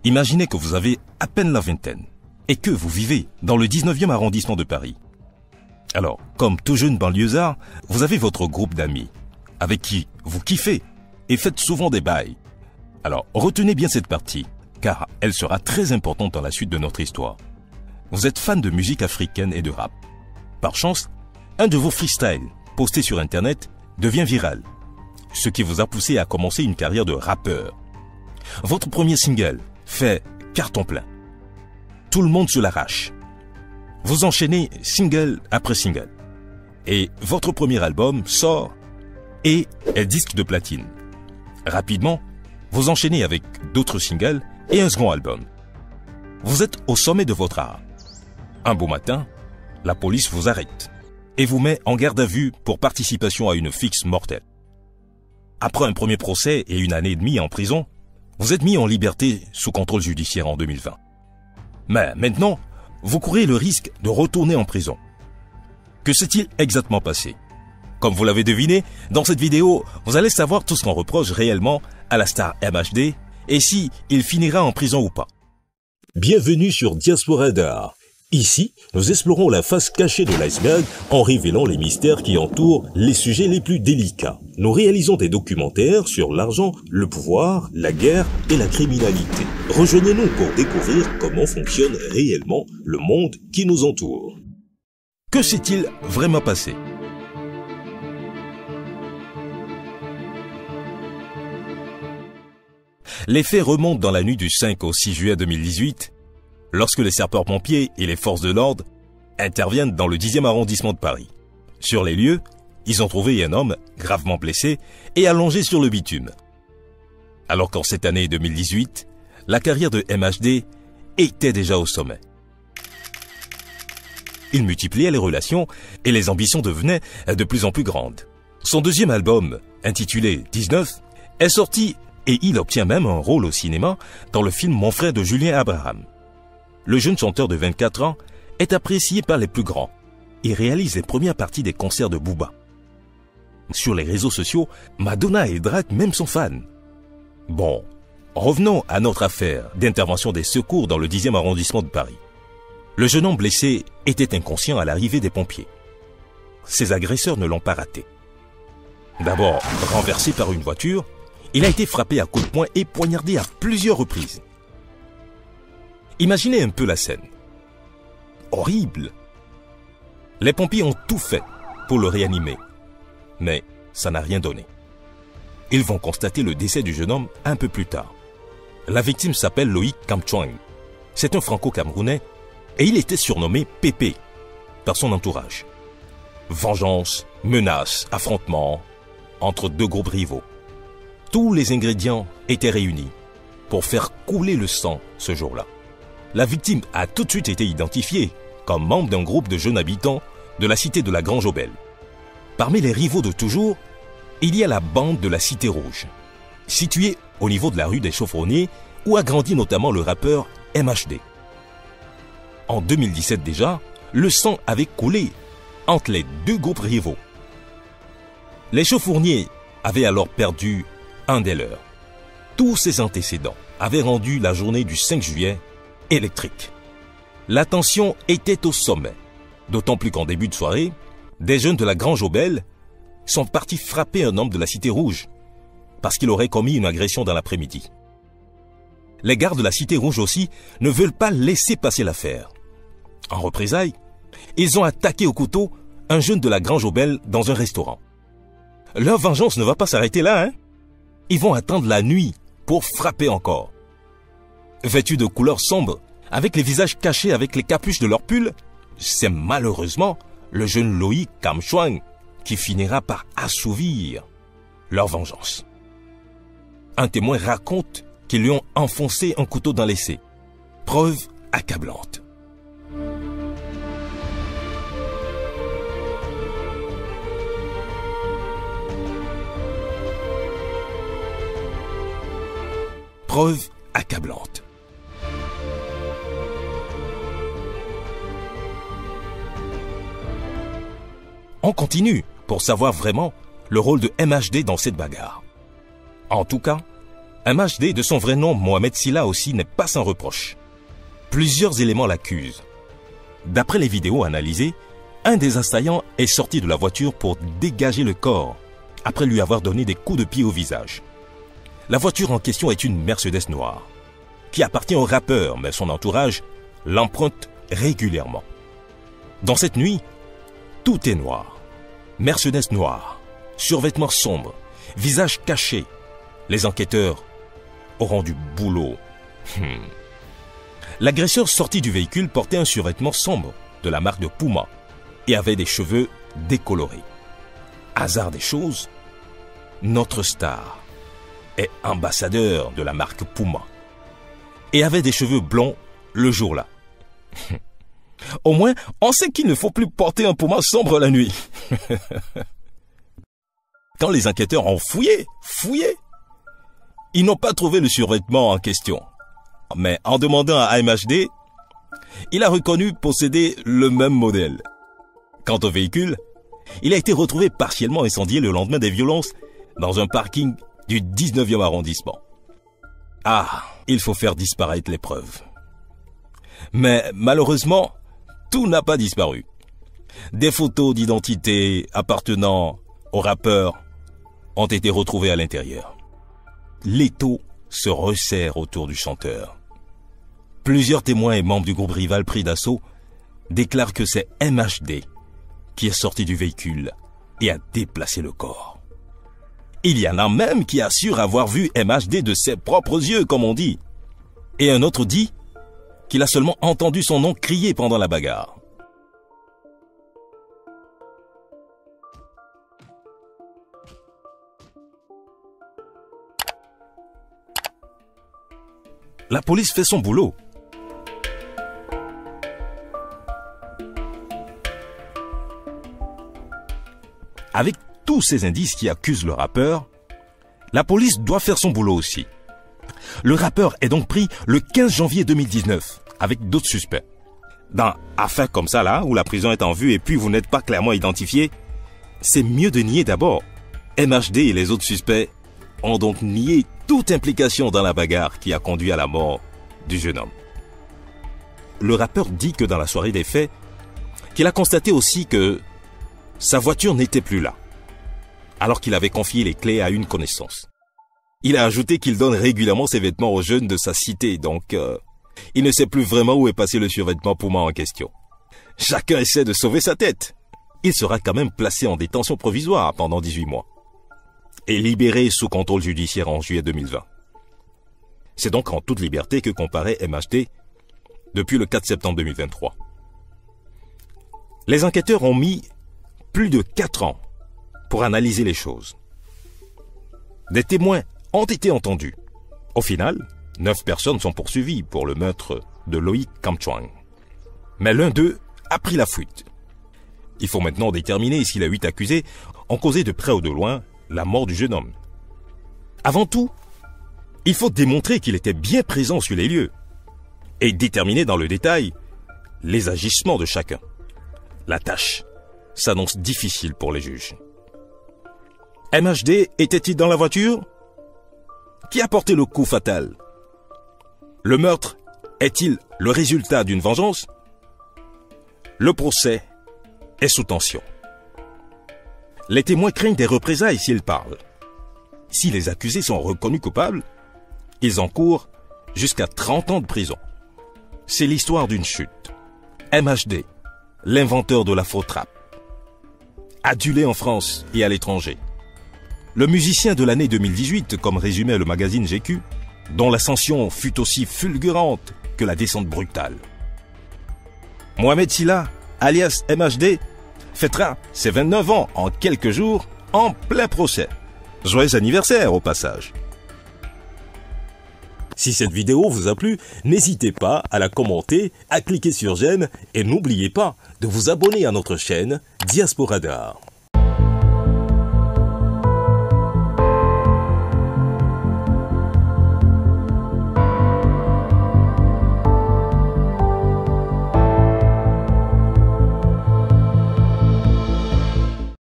Imaginez que vous avez à peine la vingtaine et que vous vivez dans le 19e arrondissement de Paris. Alors, comme tout jeune banlieusard, vous avez votre groupe d'amis avec qui vous kiffez et faites souvent des bails. Alors, retenez bien cette partie, car elle sera très importante dans la suite de notre histoire. Vous êtes fan de musique africaine et de rap. Par chance, un de vos freestyles postés sur Internet devient viral, ce qui vous a poussé à commencer une carrière de rappeur. Votre premier single fait carton plein. Tout le monde se l'arrache. Vous enchaînez single après single. Et votre premier album sort et est disque de platine. Rapidement, vous enchaînez avec d'autres singles et un second album. Vous êtes au sommet de votre art. Un beau matin, la police vous arrête et vous met en garde à vue pour participation à une fixe mortelle. Après un premier procès et une année et demie en prison, vous êtes mis en liberté sous contrôle judiciaire en 2020. Mais maintenant, vous courez le risque de retourner en prison. Que s'est-il exactement passé? Comme vous l'avez deviné, dans cette vidéo, vous allez savoir tout ce qu'on reproche réellement à la star MHD et si il finira en prison ou pas. Bienvenue sur Diaspora d'Art. Ici, nous explorons la face cachée de l'iceberg en révélant les mystères qui entourent les sujets les plus délicats. Nous réalisons des documentaires sur l'argent, le pouvoir, la guerre et la criminalité. Rejoignez-nous pour découvrir comment fonctionne réellement le monde qui nous entoure. Que s'est-il vraiment passé? Les faits remontent dans la nuit du 5 au 6 juillet 2018, lorsque les sapeurs-pompiers et les forces de l'ordre interviennent dans le 10e arrondissement de Paris. Sur les lieux, ils ont trouvé un homme gravement blessé et allongé sur le bitume. Alors qu'en cette année 2018, la carrière de MHD était déjà au sommet. Il multipliait les relations et les ambitions devenaient de plus en plus grandes. Son deuxième album, intitulé 19, est sorti et il obtient même un rôle au cinéma dans le film Mon frère de Julien Abraham. Le jeune chanteur de 24 ans est apprécié par les plus grands et réalise les premières parties des concerts de Booba. Sur les réseaux sociaux, Madonna et Drake même sont fans. Bon, revenons à notre affaire d'intervention des secours dans le 10e arrondissement de Paris. Le jeune homme blessé était inconscient à l'arrivée des pompiers. Ses agresseurs ne l'ont pas raté. D'abord renversé par une voiture, il a été frappé à coups de poing et poignardé à plusieurs reprises. Imaginez un peu la scène. Horrible. Les pompiers ont tout fait pour le réanimer, mais ça n'a rien donné. Ils vont constater le décès du jeune homme un peu plus tard. La victime s'appelle Loïc Kamchwang. C'est un franco-camerounais et il était surnommé Pépé par son entourage. Vengeance, menaces, affrontements entre deux groupes rivaux. Tous les ingrédients étaient réunis pour faire couler le sang ce jour-là. La victime a tout de suite été identifiée comme membre d'un groupe de jeunes habitants de la cité de la Grange-aux-Belles. Parmi les rivaux de toujours, il y a la bande de la Cité Rouge, située au niveau de la rue des Chaufourniers où a grandi notamment le rappeur MHD. En 2017 déjà, le sang avait coulé entre les deux groupes rivaux. Les Chaufourniers avaient alors perdu un des leurs. Tous ses antécédents avaient rendu la journée du 5 juillet électrique. La tension était au sommet, d'autant plus qu'en début de soirée, des jeunes de la Grange-aux-Belles sont partis frapper un homme de la Cité Rouge parce qu'il aurait commis une agression dans l'après-midi. Les gardes de la Cité Rouge aussi ne veulent pas laisser passer l'affaire. En représailles, ils ont attaqué au couteau un jeune de la Grange-aux-Belles dans un restaurant. Leur vengeance ne va pas s'arrêter là, hein? Ils vont attendre la nuit pour frapper encore. Vêtus de couleurs sombres, avec les visages cachés avec les capuches de leurs pulls, c'est malheureusement le jeune Loïc Kamchwang qui finira par assouvir leur vengeance. Un témoin raconte qu'ils lui ont enfoncé un couteau dans l'essai. Preuve accablante. Preuve accablante. On continue pour savoir vraiment le rôle de MHD dans cette bagarre. En tout cas, MHD, de son vrai nom Mohamed Silla aussi, n'est pas sans reproche. Plusieurs éléments l'accusent. D'après les vidéos analysées, un des assaillants est sorti de la voiture pour dégager le corps, après lui avoir donné des coups de pied au visage. La voiture en question est une Mercedes noire, qui appartient au rappeur, mais son entourage l'emprunte régulièrement. Dans cette nuit, tout est noir. Mercedes noire, survêtements sombres, visage caché. Les enquêteurs auront du boulot. L'agresseur sorti du véhicule portait un survêtement sombre de la marque de Puma et avait des cheveux décolorés. Hasard des choses, notre star est ambassadeur de la marque Puma et avait des cheveux blonds le jour-là. Au moins, on sait qu'il ne faut plus porter un Puma sombre la nuit. Quand les enquêteurs ont fouillé, ils n'ont pas trouvé le survêtement en question. Mais en demandant à MHD, il a reconnu posséder le même modèle. Quant au véhicule, il a été retrouvé partiellement incendié le lendemain des violences dans un parking du 19e arrondissement. Ah, il faut faire disparaître les preuves. Mais malheureusement, tout n'a pas disparu. Des photos d'identité appartenant au rappeur ont été retrouvées à l'intérieur. L'étau se resserre autour du chanteur. Plusieurs témoins et membres du groupe rival pris d'assaut déclarent que c'est MHD qui est sorti du véhicule et a déplacé le corps. Il y en a même qui assurent avoir vu MHD de ses propres yeux, comme on dit. Et un autre dit qu'il a seulement entendu son nom crier pendant la bagarre. La police fait son boulot. Avec tous ces indices qui accusent le rappeur, la police doit faire son boulot aussi. Le rappeur est donc pris le 15 janvier 2019 avec d'autres suspects. Dans affaires comme ça là, où la prison est en vue et puis vous n'êtes pas clairement identifié, c'est mieux de nier d'abord. MHD et les autres suspects ont donc nié toute implication dans la bagarre qui a conduit à la mort du jeune homme. Le rappeur dit que dans la soirée des faits, qu'il a constaté aussi que sa voiture n'était plus là, alors qu'il avait confié les clés à une connaissance. Il a ajouté qu'il donne régulièrement ses vêtements aux jeunes de sa cité, donc il ne sait plus vraiment où est passé le survêtement Puma en question. Chacun essaie de sauver sa tête. Il sera quand même placé en détention provisoire pendant 18 mois et libéré sous contrôle judiciaire en juillet 2020. C'est donc en toute liberté que comparaît MHD depuis le 4 septembre 2023. Les enquêteurs ont mis plus de 4 ans pour analyser les choses. Des témoins ont été entendus. Au final, 9 personnes sont poursuivies pour le meurtre de Loïc Kamchwang. Mais l'un d'eux a pris la fuite. Il faut maintenant déterminer si les 8 accusés ont causé de près ou de loin la mort du jeune homme. Avant tout, il faut démontrer qu'il était bien présent sur les lieux et déterminer dans le détail les agissements de chacun. La tâche s'annonce difficile pour les juges. MHD était-il dans la voiture? Qui a porté le coup fatal? Le meurtre est-il le résultat d'une vengeance? Le procès est sous tension. Les témoins craignent des représailles s'ils parlent. Si les accusés sont reconnus coupables, ils encourent jusqu'à 30 ans de prison. C'est l'histoire d'une chute. MHD, l'inventeur de l'afro-trap, adulé en France et à l'étranger. Le musicien de l'année 2018, comme résumait le magazine GQ, dont l'ascension fut aussi fulgurante que la descente brutale. Mohamed Silla, alias MHD, fêtera ses 29 ans en quelques jours en plein procès. Joyeux anniversaire au passage. Si cette vidéo vous a plu, n'hésitez pas à la commenter, à cliquer sur j'aime et n'oubliez pas de vous abonner à notre chaîne Diasporadar.